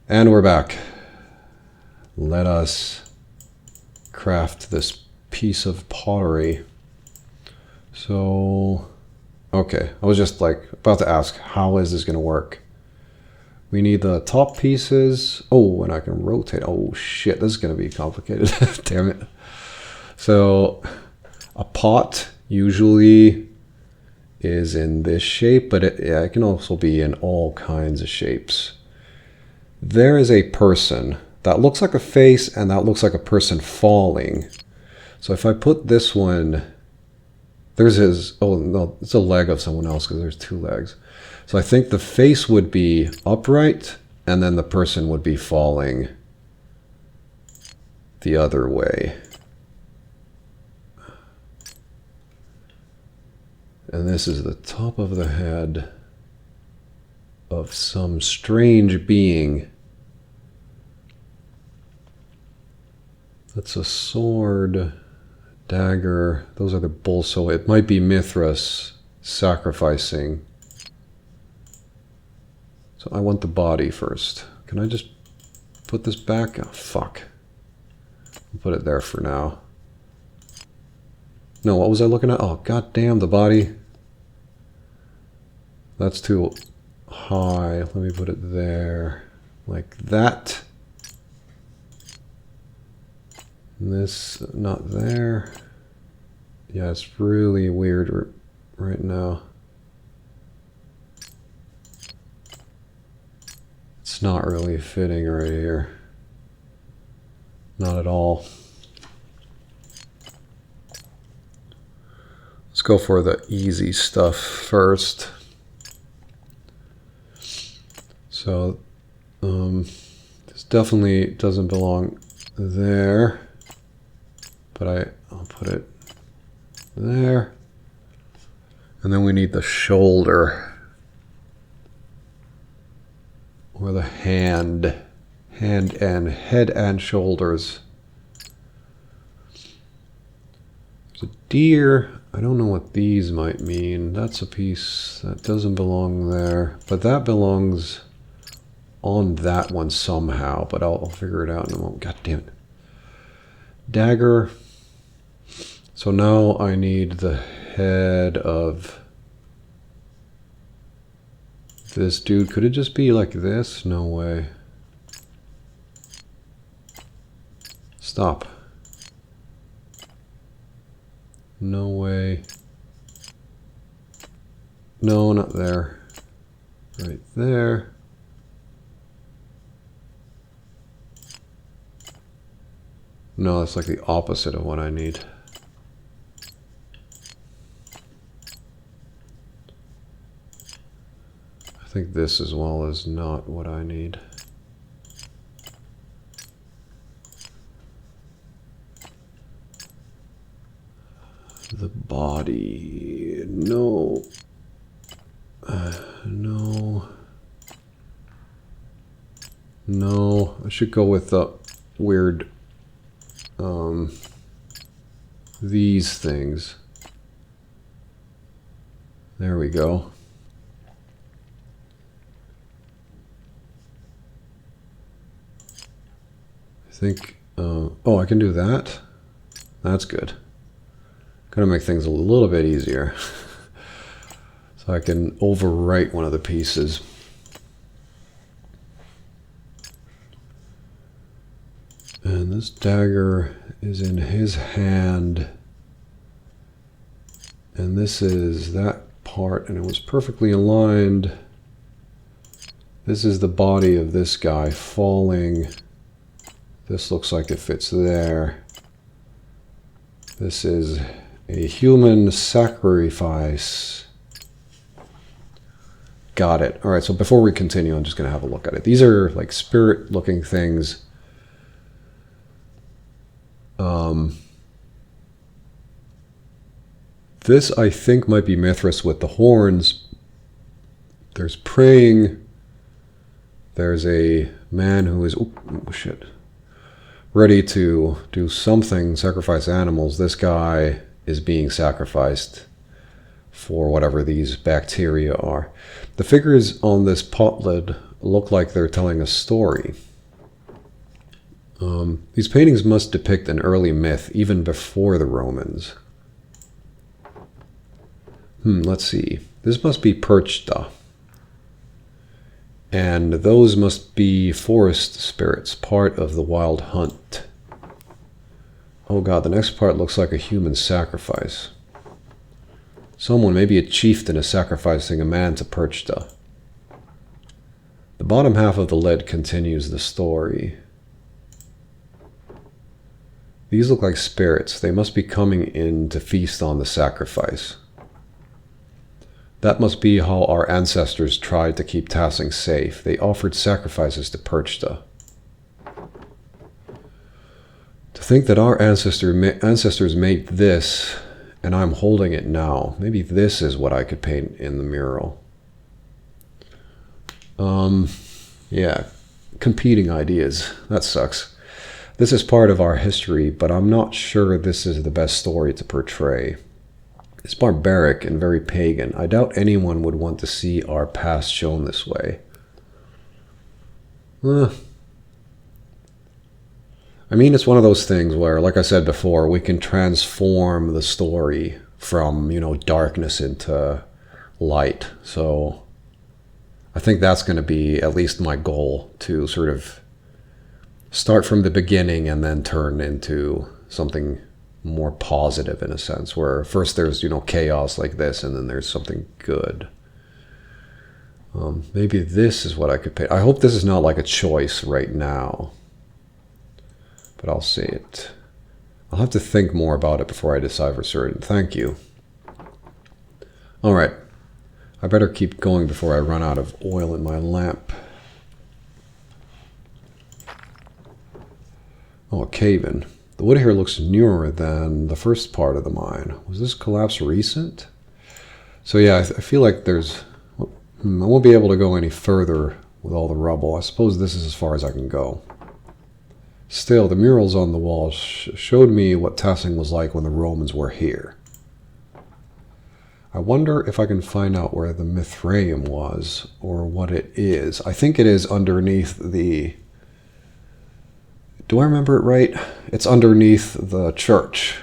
And we're back. Let us craft this piece of pottery. So, okay, I was just like about to ask, how is this going to work? We need the top pieces. Oh, and I can rotate. Oh shit, this is going to be complicated. Damn it. So, a pot usually is in this shape, but it can also be in all kinds of shapes. There is a person that looks like a face, and that looks like a person falling. So if I put this one, there's his, oh no, it's a leg of someone else because there's two legs. So I think the face would be upright, and then the person would be falling the other way. And this is the top of the head of some strange being. That's a sword, dagger. Those are the bulls, so it might be Mithras sacrificing. So I want the body first. Can I just put this back? Oh, fuck. I'll put it there for now. No, what was I looking at? Oh, god damn, the body. That's too high. Let me put it there. Like that. And this, not there. Yeah, it's really weird right now. It's not really fitting right here. Not at all. Let's go for the easy stuff first. So, this definitely doesn't belong there. But I'll put it there. And then we need the shoulder. Or the hand. Hand and head and shoulders. There's a deer. I don't know what these might mean. That's a piece that doesn't belong there. But that belongs on that one somehow. But I'll figure it out in a moment. God damn it. Dagger. So now I need the head of this dude. Could it just be like this? No way. Stop. No way. No, not there. Right there. No, that's like the opposite of what I need. I think this as well is not what I need. The body, no. No. No, I should go with the weird, these things. There we go. I think, oh, I can do that. That's good. Gonna make things a little bit easier. So I can overwrite one of the pieces. And this dagger is in his hand. And this is that part, and it was perfectly aligned. This is the body of this guy falling. This looks like it fits there. This is a human sacrifice. Got it. All right, so before we continue, I'm just going to have a look at it. These are like spirit-looking things. This, I think, might be Mithras with the horns. There's praying. There's a man who is, oh shit, ready to do something, sacrifice animals. This guy is being sacrificed for whatever these bacteria are. The figures on this pot lid look like they're telling a story. These paintings must depict an early myth, even before the Romans. Let's see. This must be Perchta. And those must be forest spirits, part of the wild hunt. Oh god, the next part looks like a human sacrifice. Someone, maybe a chieftain, is sacrificing a man to Perchta. The bottom half of the lid continues the story. These look like spirits. They must be coming in to feast on the sacrifice. That must be how our ancestors tried to keep Tassing safe. They offered sacrifices to Perchta. To think that our ancestors made this, and I'm holding it now. Maybe this is what I could paint in the mural. Yeah, competing ideas. That sucks. This is part of our history, but I'm not sure this is the best story to portray. It's barbaric and very pagan. I doubt anyone would want to see our past shown this way. I mean, it's one of those things where, like I said before, we can transform the story from, darkness into light. So I think that's going to be at least my goal, to sort of start from the beginning and then turn into something more positive, in a sense, where first there's, chaos like this, and then there's something good. Maybe this is what I could paint. I hope this is not like a choice right now, but I'll see it. I'll have to think more about it before I decide for certain. Thank you. All right. I better keep going before I run out of oil in my lamp. Oh, a cave-in. The wood here looks newer than the first part of the mine. Was this collapse recent? So yeah, I feel like there's... I won't be able to go any further with all the rubble. I suppose this is as far as I can go. Still, the murals on the wall showed me what Tassing was like when the Romans were here. I wonder if I can find out where the Mithraeum was, or what it is. I think it is underneath the... Do I remember it right? It's underneath the church.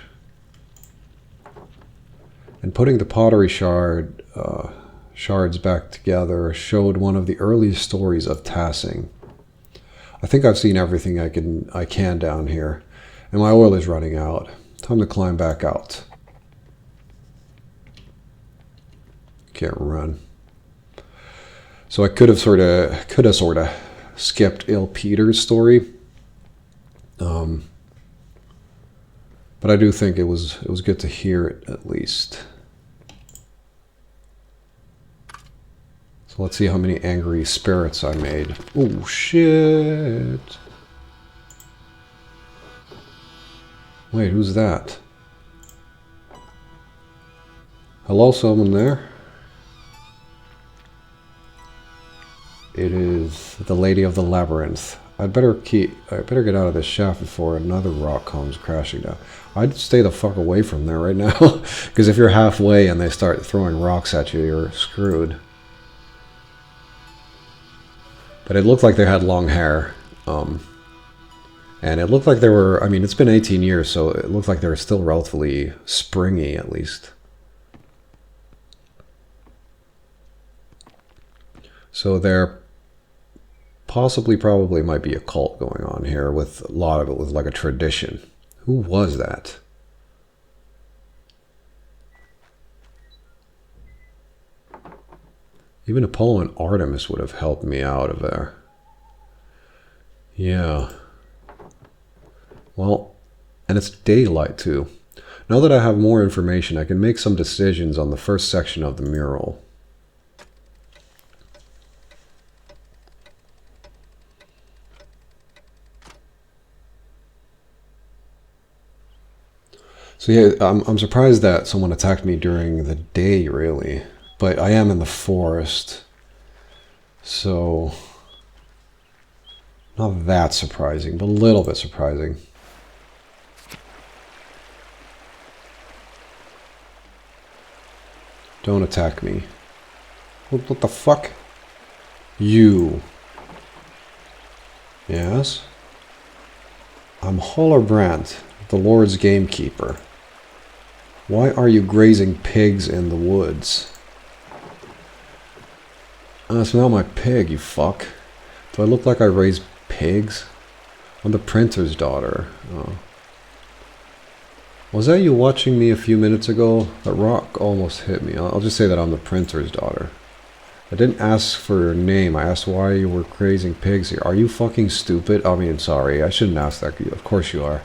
And putting the pottery shards back together showed one of the earliest stories of Tassing. I think I've seen everything I can down here, and my oil is running out. Time to climb back out. Can't run. So I could have sort of skipped Il Peter's story. But I do think it was good to hear it at least. So let's see how many angry spirits I made. Oh shit. Wait, who's that? Hello, someone there? It is the Lady of the Labyrinth. I'd better get out of this shaft before another rock comes crashing down. I'd stay the fuck away from there right now, because if you're halfway and they start throwing rocks at you, you're screwed. But it looked like they had long hair, and it looked like they were, I mean, it's been 18 years, so it looked like they were still relatively springy, at least. So there probably might be a cult going on here, with a lot of it with like a tradition. Who was that? Even Apollo and Artemis would have helped me out of there. Yeah. Well, and it's daylight too. Now that I have more information, I can make some decisions on the first section of the mural. So yeah, I'm surprised that someone attacked me during the day, really. But I am in the forest, so not that surprising, but a little bit surprising. Don't attack me. What the fuck? You. Yes? I'm Hollerbrand, the Lord's gamekeeper. Why are you grazing pigs in the woods? That's not my pig, you fuck. Do I look like I raise pigs? I'm the printer's daughter. Oh. Was that you watching me a few minutes ago? That rock almost hit me. I'll just say that I'm the printer's daughter. I didn't ask for your name. I asked why you were grazing pigs here. Are you fucking stupid? I mean, sorry. I shouldn't ask that. Of course you are.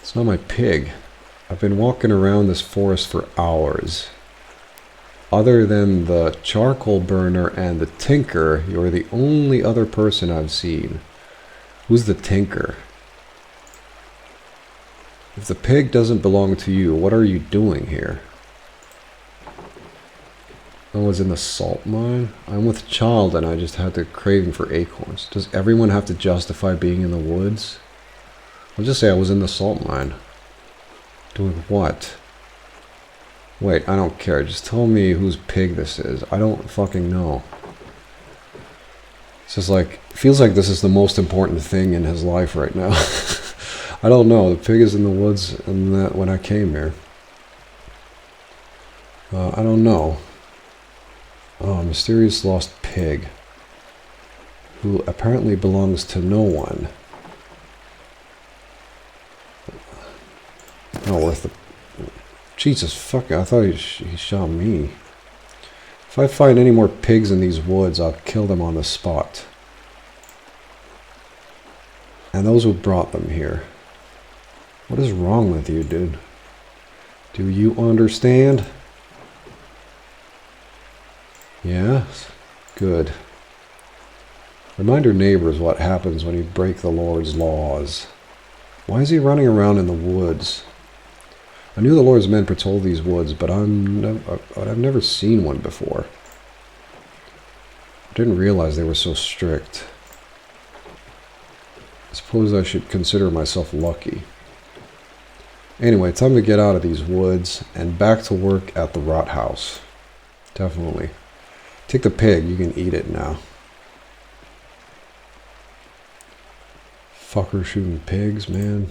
It's not my pig. I've been walking around this forest for hours. Other than the charcoal burner and the tinker, you're the only other person I've seen. Who's the tinker? If the pig doesn't belong to you, what are you doing here? I was in the salt mine? I'm with child and I just had the craving for acorns. Does everyone have to justify being in the woods? I'll just say I was in the salt mine. Doing what? Wait, I don't care. Just tell me whose pig this is. I don't fucking know. It's just like, it feels like this is the most important thing in his life right now. I don't know. The pig is in the woods and that when I came here. I don't know. Oh, mysterious lost pig. Who apparently belongs to no one. Not worth the... Jesus fuck, I thought he shot me. If I find any more pigs in these woods, I'll kill them on the spot. And those who brought them here. What is wrong with you, dude? Do you understand? Yes? Good. Remind your neighbors what happens when you break the Lord's laws. Why is he running around in the woods? I knew the Lord's men patrolled these woods, but I've never seen one before. I didn't realize they were so strict. I suppose I should consider myself lucky. Anyway, time to get out of these woods and back to work at the rot house. Definitely. Take the pig, you can eat it now. Fucker shooting pigs, man.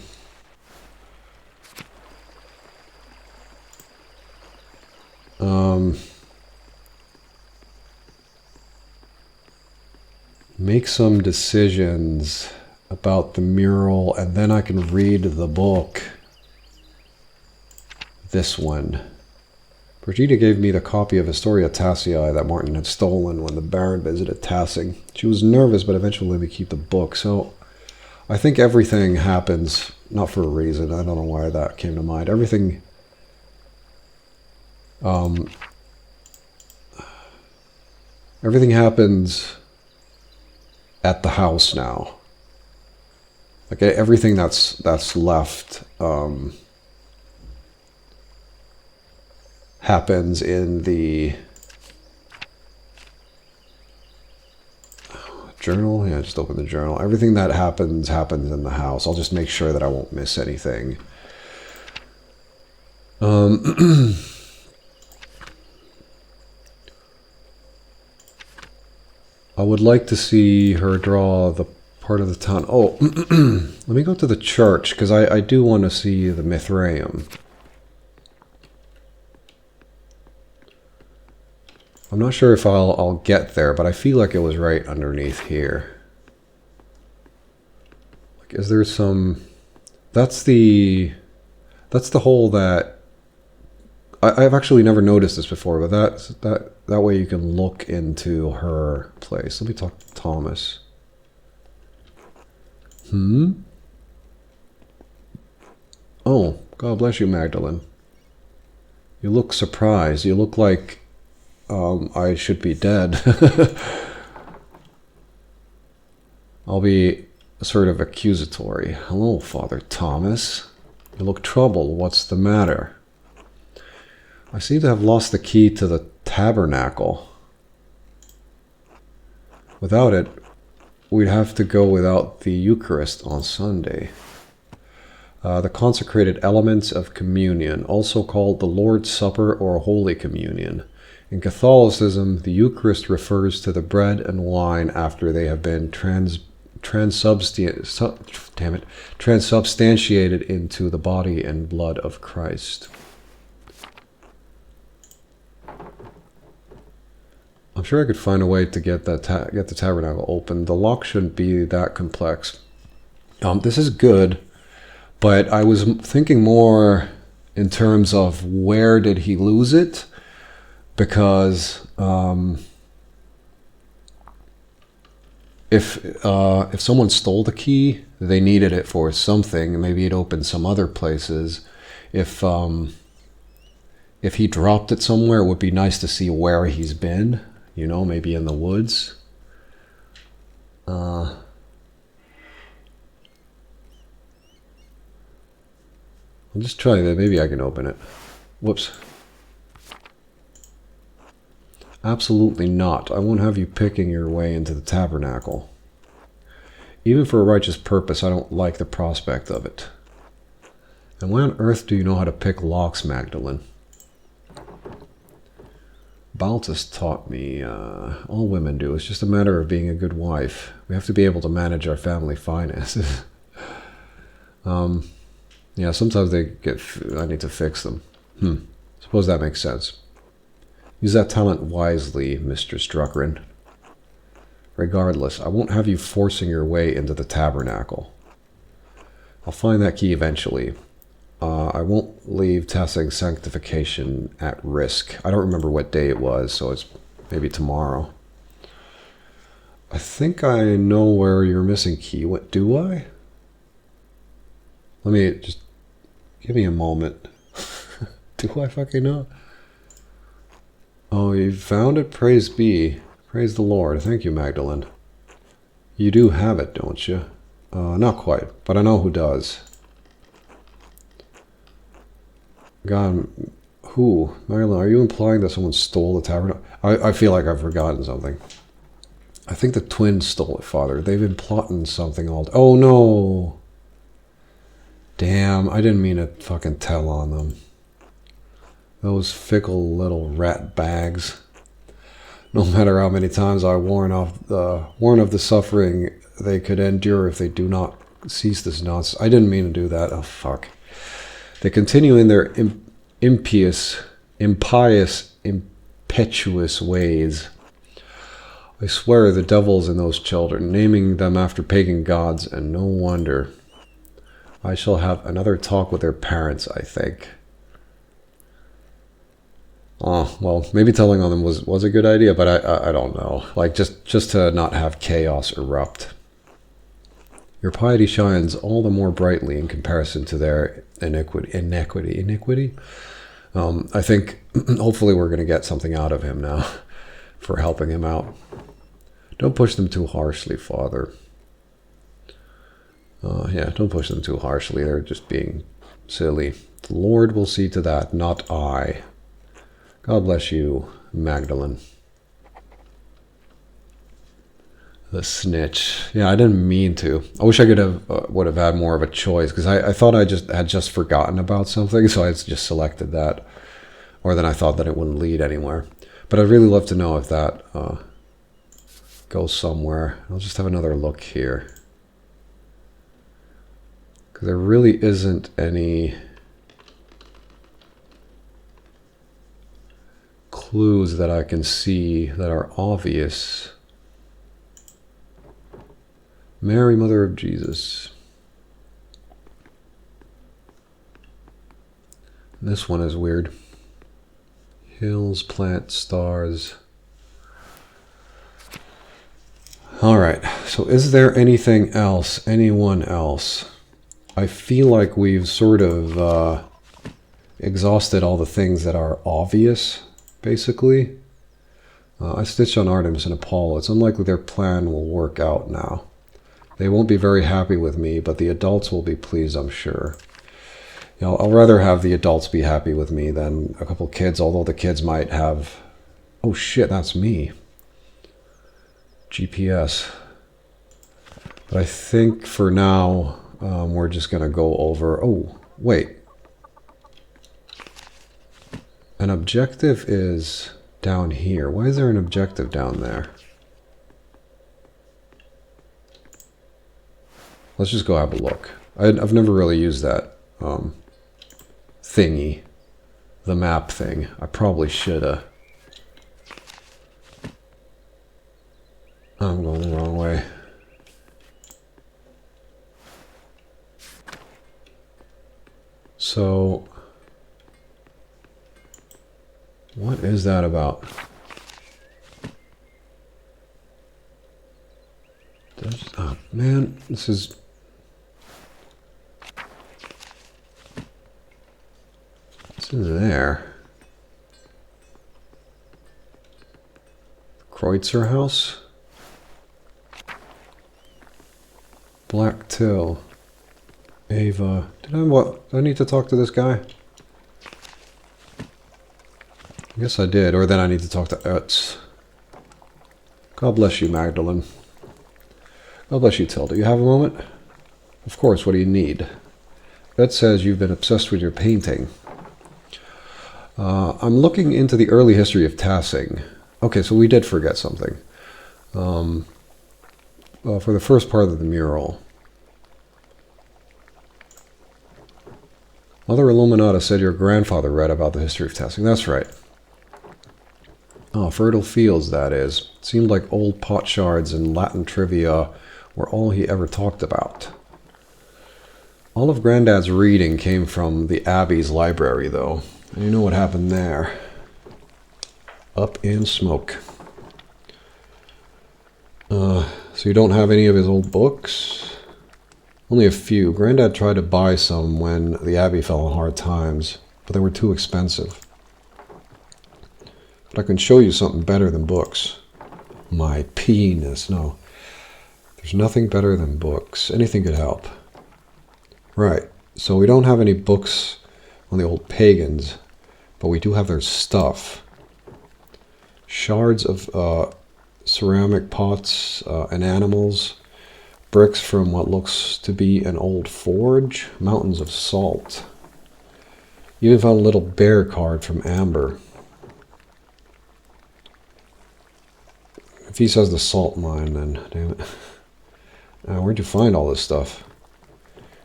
Make some decisions about the mural, and then I can read the book. This one. Brigida gave me the copy of Historia Tassii that Martin had stolen when the Baron visited Tassing. She was nervous, but eventually let me keep the book. So, I think everything happens, not for a reason, I don't know why that came to mind. Everything happens at the house now. Like everything that's left happens in the journal. Yeah, just open the journal. Everything that happens in the house. I'll just make sure that I won't miss anything. I would like to see her draw the part of the town. Oh, let me go to the church, because I do want to see the Mithraeum. I'm not sure if I'll get there, but I feel like it was right underneath here. Like, is there some... That's the hole that... I've actually never noticed this before, but that way you can look into her place. Let me talk to Thomas. Oh, God bless you, Magdalene. You look surprised. You look like I should be dead. I'll be sort of accusatory. Hello, Father Thomas. You look troubled. What's the matter? I seem to have lost the key to the tabernacle. Without it, we'd have to go without the Eucharist on Sunday. The consecrated elements of communion, also called the Lord's Supper or Holy Communion, In Catholicism, the Eucharist refers to the bread and wine after they have been transubstantiated into the body and blood of Christ. I'm sure I could find a way to get that get the tabernacle open. The lock shouldn't be that complex. This is good, but I was thinking more in terms of where did he lose it, because if someone stole the key, they needed it for something. Maybe it opened some other places. If he dropped it somewhere, it would be nice to see where he's been. You know, maybe in the woods. I'll just try that. Maybe I can open it. Whoops. Absolutely not. I won't have you picking your way into the tabernacle. Even for a righteous purpose, I don't like the prospect of it. And why on earth do you know how to pick locks, Magdalene? Baltus taught me, all women do. It's just a matter of being a good wife. We have to be able to manage our family finances. Yeah, sometimes I need to fix them. Suppose that makes sense. Use that talent wisely, Mr. Struckrin. Regardless, I won't have you forcing your way into the tabernacle. I'll find that key eventually. I won't leave Tassag's sanctification at risk. I don't remember what day it was, so it's maybe tomorrow. I think I know where your missing key went. Do I? Let me just... Give me a moment. Do I fucking know? Oh, you found it? Praise be. Praise the Lord. Thank you, Magdalene. You do have it, don't you? Not quite, but I know who does. God, who? Magdalene, are you implying that someone stole the tabernacle? I feel like I've forgotten something. I think the twins stole it, Father. They've been plotting something all... Oh, no! Damn, I didn't mean to fucking tell on them. Those fickle little rat bags. No matter how many times I warn of the suffering they could endure if they do not cease this nonsense. I didn't mean to do that. Oh, fuck. They continue in their impious, impetuous ways. I swear the devil's in those children, naming them after pagan gods, and no wonder. I shall have another talk with their parents, I think. Oh, well, maybe telling on them was a good idea, but I don't know. Like, just to not have chaos erupt. Your piety shines all the more brightly in comparison to their iniquity. I think hopefully we're going to get something out of him now for helping him out. Don't push them too harshly, Father. Yeah, don't push them too harshly. They're just being silly. The Lord will see to that, not I. God bless you, Magdalene. The snitch. Yeah, I didn't mean to. I wish I could have would have had more of a choice, because I thought I had forgotten about something, so I just selected that. Or then I thought that it wouldn't lead anywhere. But I'd really love to know if that goes somewhere. I'll just have another look here. Because there really isn't any clues that I can see that are obvious. Mary, Mother of Jesus. This one is weird. Hills, plants, stars. Alright, so is there anything else? Anyone else? I feel like we've sort of exhausted all the things that are obvious, basically. I stitched on Artemis and Apollo. It's unlikely their plan will work out now. They won't be very happy with me, but the adults will be pleased, I'm sure. You know, I'll rather have the adults be happy with me than a couple kids, although the kids might have... Oh shit, that's me. GPS. But I think for now, we're just going to go over... Oh, wait. An objective is down here. Why is there an objective down there? Let's just go have a look. I've never really used that thingy. The map thing. I probably shoulda. I'm going the wrong way. So, what is that about? Oh man, this is... What's in there? Kreutzer House? Black Till. Ava. Do I need to talk to this guy? I guess I did, or then I need to talk to Utz. God bless you, Magdalene. God bless you, Tilda. You have a moment? Of course, what do you need? Utz says you've been obsessed with your painting. I'm looking into the early history of Tassing. Okay, so we did forget something. For the first part of the mural. Mother Illuminata said your grandfather read about the history of Tassing. That's right. Oh, fertile fields, that is. It seemed like old potsherds and Latin trivia were all he ever talked about. All of Granddad's reading came from the Abbey's library, though. And you know what happened there. Up in smoke. So you don't have any of his old books? Only a few. Granddad tried to buy some when the Abbey fell on hard times, but they were too expensive. But I can show you something better than books. My penis. No. There's nothing better than books. Anything could help. Right. So we don't have any books on the old pagans, but we do have their stuff. Shards of ceramic pots and animals. Bricks from what looks to be an old forge. Mountains of salt. You even found a little bear card from Amber. If he says the salt mine, then damn it. Where'd you find all this stuff?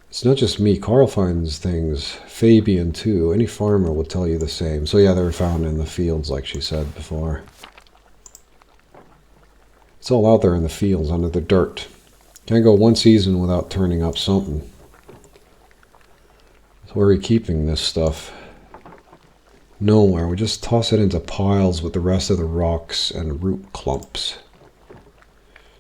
It's not just me. Carl finds things. Fabian, too. Any farmer will tell you the same. So yeah, they were found in the fields, like she said before. It's all out there in the fields, under the dirt. Can't go one season without turning up something. So where are we keeping this stuff? Nowhere. We just toss it into piles with the rest of the rocks and root clumps.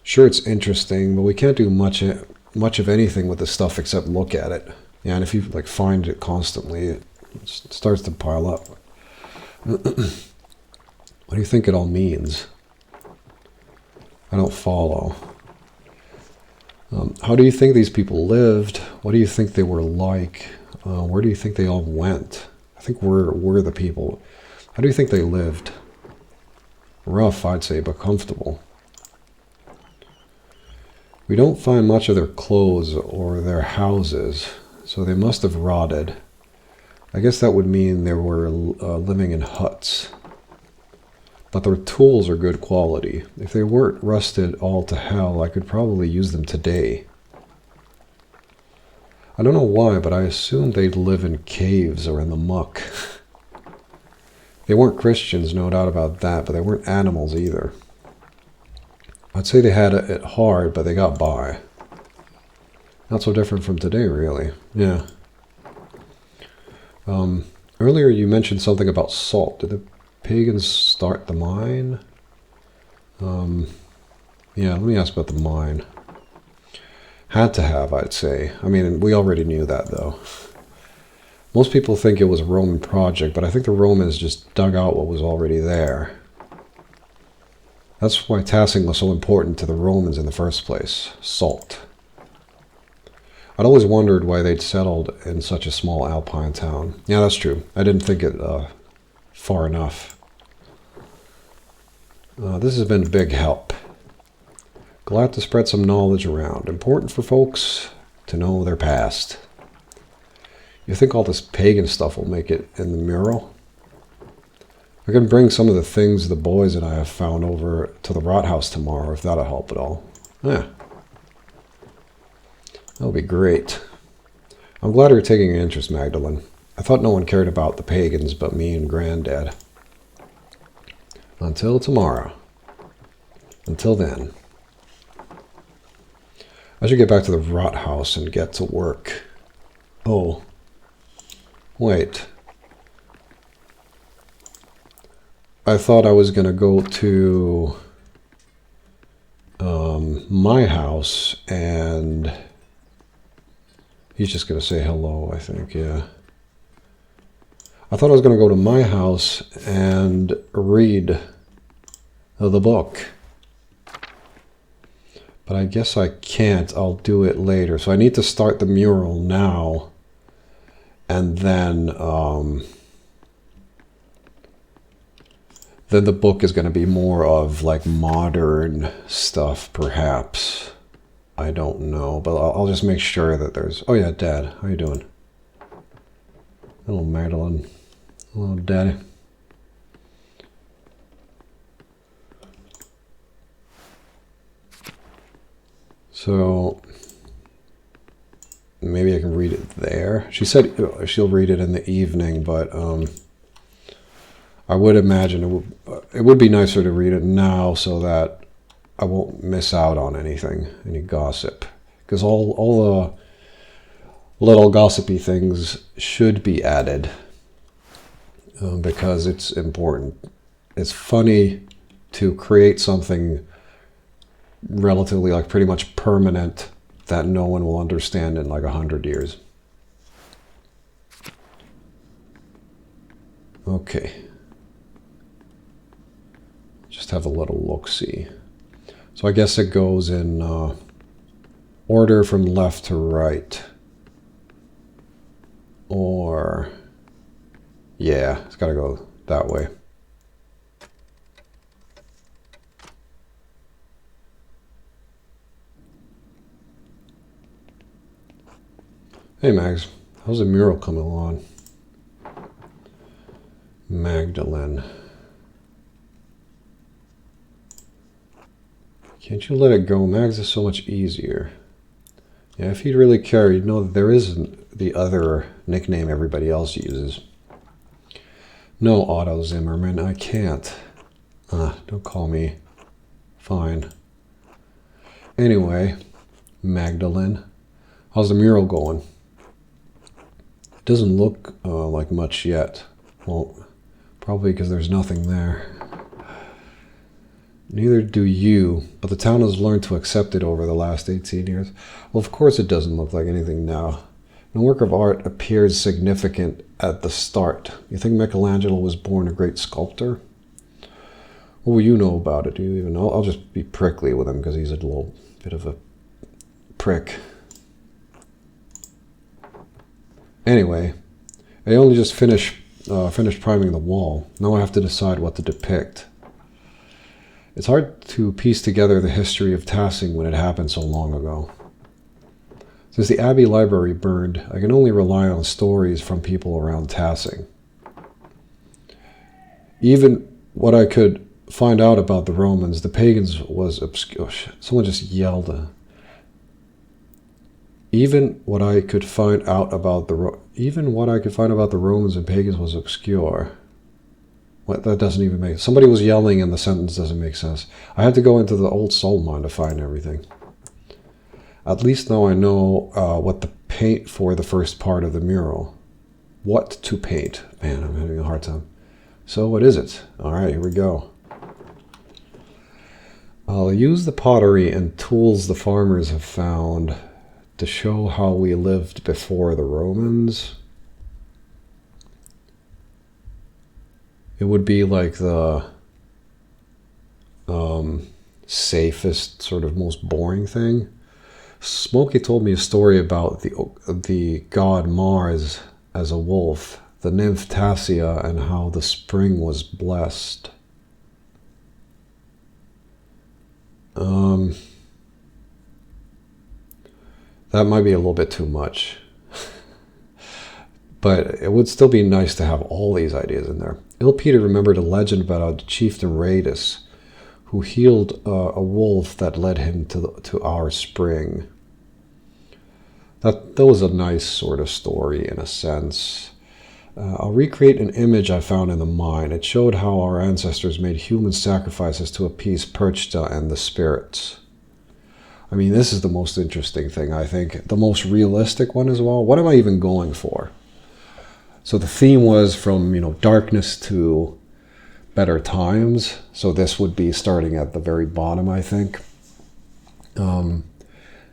Sure, it's interesting, but we can't do much of anything with this stuff except look at it. Yeah, and if you like find it constantly, it starts to pile up. What do you think it all means? I don't follow. How do you think these people lived? What do you think they were like? Where do you think they all went? I think we're the people. How do you think they lived? Rough, I'd say, but comfortable. We don't find much of their clothes or their houses, so they must have rotted. I guess that would mean they were living in huts. But their tools are good quality. If they weren't rusted all to hell, I could probably use them today. I don't know why, but I assumed they'd live in caves or in the muck. They weren't Christians, no doubt about that, but they weren't animals either. I'd say they had it hard, but they got by. Not so different from today, really. Yeah. Earlier you mentioned something about salt. Did the pagans start the mine? Yeah, let me ask about the mine. Had to have, I'd say. I mean, we already knew that, though. Most people think it was a Roman project, but I think the Romans just dug out what was already there. That's why Tassing was so important to the Romans in the first place. Salt. I'd always wondered why they'd settled in such a small alpine town. Yeah, that's true. I didn't think it far enough. This has been a big help. Glad to spread some knowledge around. Important for folks to know their past. You think all this pagan stuff will make it in the mural? I can bring some of the things the boys and I have found over to the rot house tomorrow, if that'll help at all. Yeah. That'll be great. I'm glad you're taking an interest, Magdalene. I thought no one cared about the pagans but me and Granddad. Until tomorrow. Until then. I should get back to the rot house and get to work. Oh. Wait. I thought I was going to go to my house and he's just going to say hello, I think, yeah. I thought I was going to go to my house and read the book. But I guess I can't. I'll do it later. So I need to start the mural now. And then the book is going to be more of like modern stuff, perhaps. I don't know. But I'll just make sure that there's... Oh yeah, Dad. How you doing? Hello, Magdalene. Hello, Daddy. So maybe I can read it there. She said she'll read it in the evening, but I would imagine it would be nicer to read it now so that I won't miss out on anything, any gossip. Because all the little gossipy things should be added because it's important. It's funny to create something relatively like pretty much permanent that no one will understand in like 100 years. Okay. Just have a little look-see. So I guess it goes in order from left to right. Or, yeah, it's got to go that way. Hey Mags, how's the mural coming along? Magdalene. Can't you let it go? Mags is so much easier. Yeah, if he'd really care, he'd know that there isn't the other nickname everybody else uses. No, Otto Zimmerman, I can't. Don't call me. Fine. Anyway, Magdalene, how's the mural going? It doesn't look like much yet. Well, probably because there's nothing there. Neither do you, but the town has learned to accept it over the last 18 years. Well, of course it doesn't look like anything now. No work of art appears significant at the start. You think Michelangelo was born a great sculptor? What will you know about it? Do you even know? I'll just be prickly with him because he's a little bit of a prick. Anyway, I only just finished priming the wall. Now I have to decide what to depict. It's hard to piece together the history of Tassing when it happened so long ago. Since the Abbey Library burned, I can only rely on stories from people around Tassing. Even what I could find out about the Romans, the pagans was obscure. Oh, shit. Someone just yelled. Even what I could find out about the Romans and pagans was obscure. What, that doesn't even make... Somebody was yelling and the sentence doesn't make sense. I had to go into the old soul mine to find everything. At least now I know what to paint for the first part of the mural. What to paint. Man, I'm having a hard time. So what is it? Alright, here we go. I'll use the pottery and tools the farmers have found to show how we lived before the Romans. It would be like the safest, sort of most boring thing. Smokey told me a story about the god Mars as a wolf, the nymph Tassia, and how the spring was blessed. That might be a little bit too much. But it would still be nice to have all these ideas in there. Ilpeter remembered a legend about a chieftain Raidus, who healed a wolf that led him to our spring. That was a nice sort of story in a sense. I'll recreate an image I found in the mine. It showed how our ancestors made human sacrifices to appease Perchta and the spirits. I mean, this is the most interesting thing, I think. The most realistic one as well. What am I even going for? So the theme was from, darkness to better times. So this would be starting at the very bottom, I think.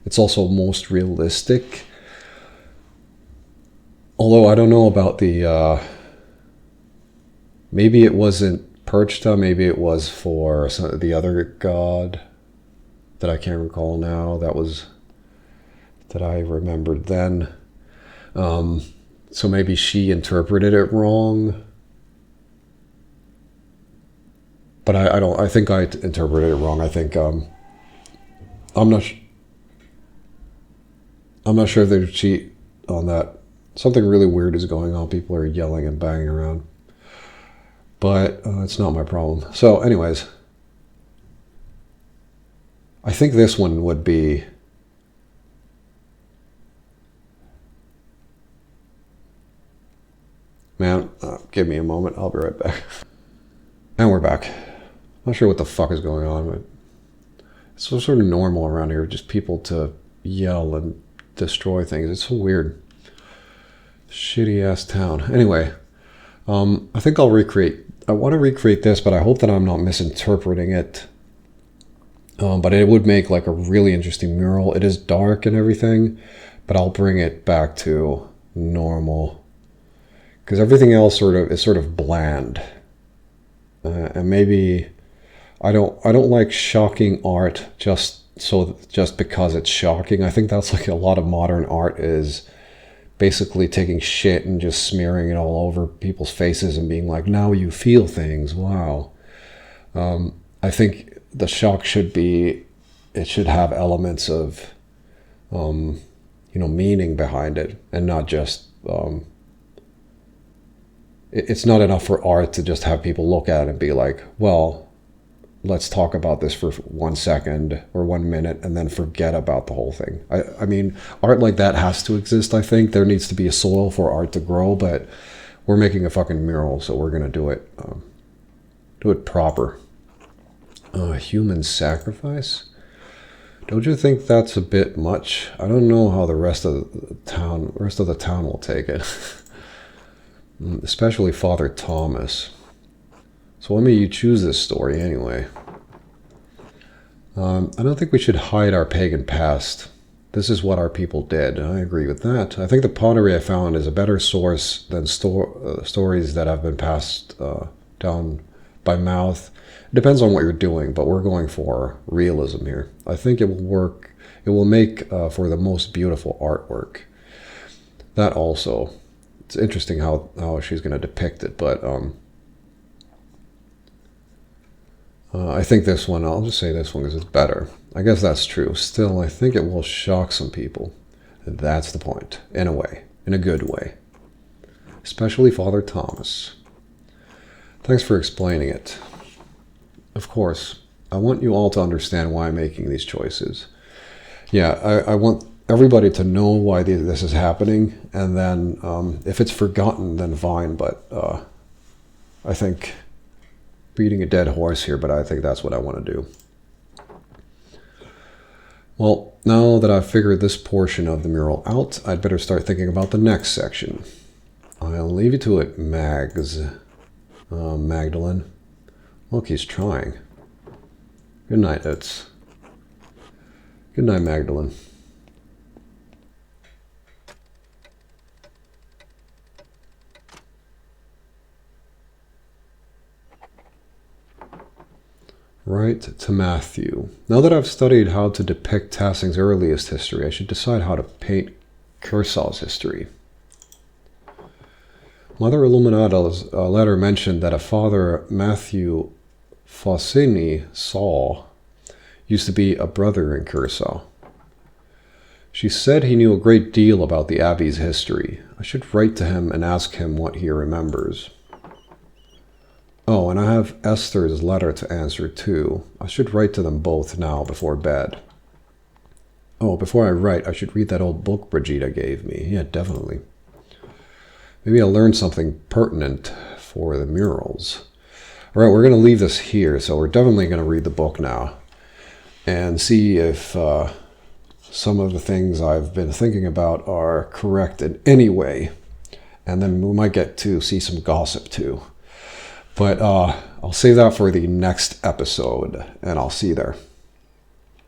It's also most realistic. Although I don't know about the... maybe it wasn't Perchta, maybe it was for the other god that I can't recall now. That I remembered then. So maybe she interpreted it wrong. But I think I interpreted it wrong. I think, I'm not sure if they cheat on that. Something really weird is going on. People are yelling and banging around. But it's not my problem. So anyways, I think this one would be... Man, give me a moment. I'll be right back. And we're back. Not sure what the fuck is going on, but it's sort of normal around here. Just people to yell and destroy things. It's so weird. Shitty ass town. Anyway, I think I want to recreate this, but I hope that I'm not misinterpreting it. But it would make like a really interesting mural. It is dark and everything, but I'll bring it back to normal. Because everything else is sort of bland. And maybe I don't like shocking art just because it's shocking. I think that's like a lot of modern art is basically taking shit and just smearing it all over people's faces and being like, now you feel things. Wow. I think the shock should have elements of, meaning behind it, and not just, it's not enough for art to just have people look at it and be like, well, let's talk about this for 1 second or 1 minute and then forget about the whole thing. I mean, art like that has to exist, I think. There needs to be a soil for art to grow, but we're making a fucking mural, so we're going to do it proper. Human sacrifice? Don't you think that's a bit much? I don't know how the rest of the town will take it. Especially Father Thomas. So let me choose this story anyway. I don't think we should hide our pagan past. This is what our people did. I agree with that. I think the pottery I found is a better source than stories that have been passed down by mouth. It depends on what you're doing, but we're going for realism here. I think it will work. It will make for the most beautiful artwork. That also, it's interesting how she's going to depict it, but I think this one, I'll just say this one because it's better. I guess that's true. Still, I think it will shock some people. That's the point, in a way, in a good way. Especially Father Thomas. Thanks for explaining it. Of course, I want you all to understand why I'm making these choices. Yeah, I want everybody to know why this is happening, and then if it's forgotten, then fine, but I think beating a dead horse here, but I think that's what I want to do. Well, now that I've figured this portion of the mural out, I'd better start thinking about the next section. I'll leave you to it, Mags. Magdalene. Look, he's trying. Good night, Oates. Good night, Magdalene. Right to Matthew. Now that I've studied how to depict Tassing's earliest history, I should decide how to paint Kersaw's history. Mother Illuminata's letter mentioned that a Father Matthew Faucini saw used to be a brother in Curacao. She said he knew a great deal about the Abbey's history. I should write to him and ask him what he remembers. Oh, and I have Esther's letter to answer too. I should write to them both now before bed. Oh, before I write, I should read that old book Brigida gave me. Yeah, definitely. Maybe I'll learn something pertinent for the murals. All right, we're going to leave this here, so we're definitely going to read the book now and see if some of the things I've been thinking about are correct in any way. And then we might get to see some gossip too. But I'll save that for the next episode, and I'll see you there.